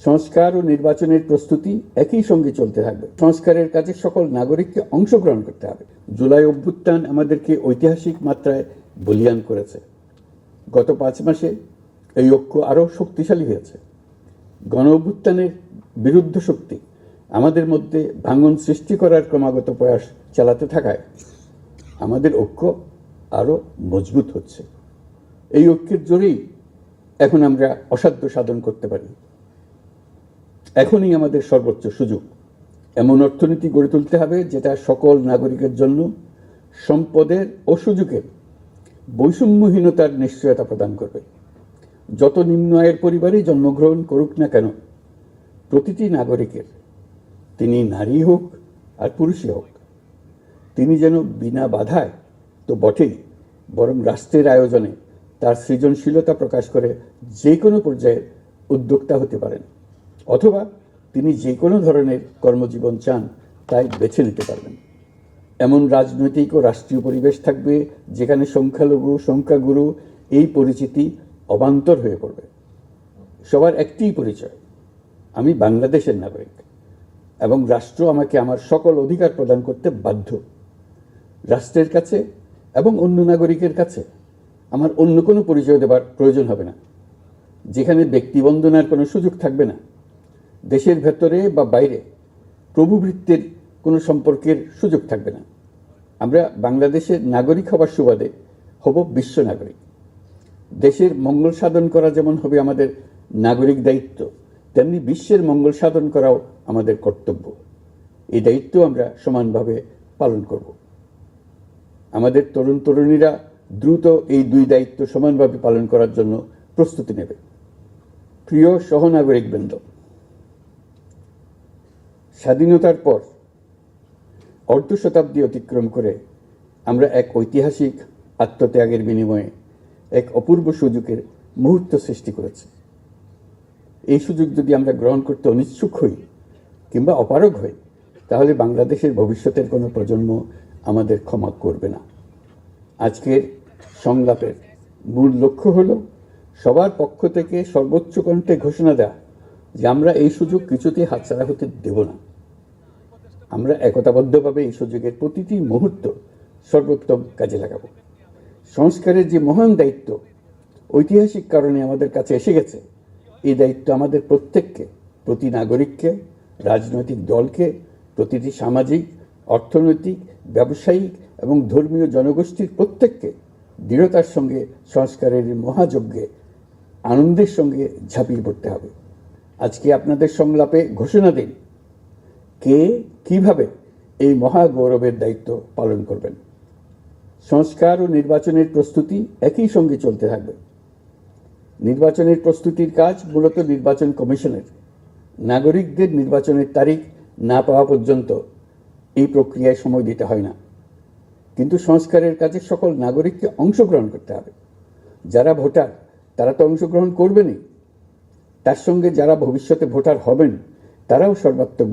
সংস্কার ও নির্বাচনের প্রস্তুতি একই সঙ্গে চলতে থাকবে। সংস্কারের কাজে সকল নাগরিককে অংশগ্রহণ করতে হবে। জুলাই অভ্যুত্থান আমাদেরকে ঐতিহাসিক মাত্রায় বলীয়ান করেছে। গত 5 মাসে এই ঐক্য আরও শক্তিশালী হয়েছে। গণ অভ্যুত্থানের বিরুদ্ধ শক্তি আমাদের মধ্যে ভাঙন সৃষ্টি করার ক্রমাগত প্রয়াস চালাতে থাকায় আমাদের ঐক্য আরও মজবুত হচ্ছে। এই ঐক্যের জোরেই এখন আমরা অসাধ্য সাধন করতে পারি। এখনই আমাদের সর্বোচ্চ সুযোগ। এমন অর্থনীতি গড়ে তুলতে হবে যেটা সকল নাগরিকের জন্য সম্পদের ও সুযোগের বৈষম্যহীনতার নিশ্চয়তা প্রদান করবে। যত নিম্ন আয়ের পরিবারেই জন্মগ্রহণ করুক না কেন, প্রতিটি নাগরিকের, তিনি নারী হোক আর পুরুষই হোক, তিনি যেন বিনা বাধায় তো বটেই, বরং রাষ্ট্রের আয়োজনে তার সৃজনশীলতা প্রকাশ করে যে কোনো পর্যায়ের উদ্যোক্তা হতে পারেন, অথবা তিনি যে কোনো ধরনের কর্মজীবন চান তাই বেছে নিতে পারবেন। এমন রাজনৈতিক ও রাষ্ট্রীয় পরিবেশ থাকবে যেখানে সংখ্যালঘু সংখ্যাগুরু এই পরিচিতি অবান্তর হয়ে পড়বে। সবার একটিই পরিচয়, আমি বাংলাদেশের নাগরিক এবং রাষ্ট্র আমাকে আমার সকল অধিকার প্রদান করতে বাধ্য। রাষ্ট্রের কাছে এবং অন্য নাগরিকের কাছে আমার অন্য কোনো পরিচয় দেবার প্রয়োজন হবে না, যেখানে ব্যক্তিবন্দনার কোনো সুযোগ থাকবে না। দেশের ভেতরে বা বাইরে প্রভুভৃত্যের কোনো সম্পর্কের সুযোগ থাকবে না। আমরা বাংলাদেশের নাগরিক হবার সুবাদে হব বিশ্ব নাগরিক। দেশের মঙ্গল সাধন করা যেমন হবে আমাদের নাগরিক দায়িত্ব, তেমনি বিশ্বের মঙ্গল সাধন করাও আমাদের কর্তব্য। এই দায়িত্ব আমরা সমানভাবে পালন করব। আমাদের তরুণ তরুণীরা দ্রুত এই দুই দায়িত্ব সমানভাবে পালন করার জন্য প্রস্তুতি নেবে। প্রিয় সহনাগরিকবৃন্দ, স্বাধীনতার পর অর্ধ শতাব্দী অতিক্রম করে আমরা এক ঐতিহাসিক আত্মত্যাগের বিনিময়ে এক অপূর্ব সুযোগের মুহূর্ত সৃষ্টি করেছি। এই সুযোগ যদি আমরা গ্রহণ করতে অনিচ্ছুক হই কিংবা অপারগ হই, তাহলে বাংলাদেশের ভবিষ্যতের কোনো প্রজন্ম আমাদের ক্ষমা করবে না। আজকের সংলাপের মূল লক্ষ্য হলো সবার পক্ষ থেকে সর্বোচ্চ কণ্ঠে ঘোষণা দেওয়া যে আমরা এই সুযোগ কিছুতেই হাতছাড়া হতে দেব না। আমরা একতাবদ্ধভাবে এই সুযোগের প্রতিটি মুহূর্ত সর্বোত্তম কাজে লাগাব। সংস্কারের যে মহান দায়িত্ব ঐতিহাসিক কারণে আমাদের কাছে এসে গেছে, এই দায়িত্ব আমাদের প্রত্যেককে, প্রতি নাগরিককে, রাজনৈতিক দলকে, প্রতিটি সামাজিক, অর্থনৈতিক, ব্যবসায়িক এবং ধর্মীয় জনগোষ্ঠীর প্রত্যেককে দৃঢ়তার সঙ্গে সংস্কারের মহাযজ্ঞে আনন্দের সঙ্গে ঝাঁপিয়ে পড়তে হবে। আজকে আপনাদের সংলাপে ঘোষণা দিন কে কিভাবে এই মহা গৌরবের দায়িত্ব পালন করবেন। সংস্কার ও নির্বাচনের প্রস্তুতি একই সঙ্গে চলতে থাকবে। নির্বাচনের প্রস্তুতির কাজ মূলত নির্বাচন কমিশনের। নাগরিকদের নির্বাচনের তারিখ না পাওয়া পর্যন্ত এই প্রক্রিয়ায় সময় দিতে হয় না। কিন্তু সংস্কারের কাজে সকল নাগরিককে অংশগ্রহণ করতে হবে। যারা ভোটার তারা তো অংশগ্রহণ করবেনই, তার সঙ্গে যারা ভবিষ্যতে ভোটার হবেন তারাও সর্বাত্মক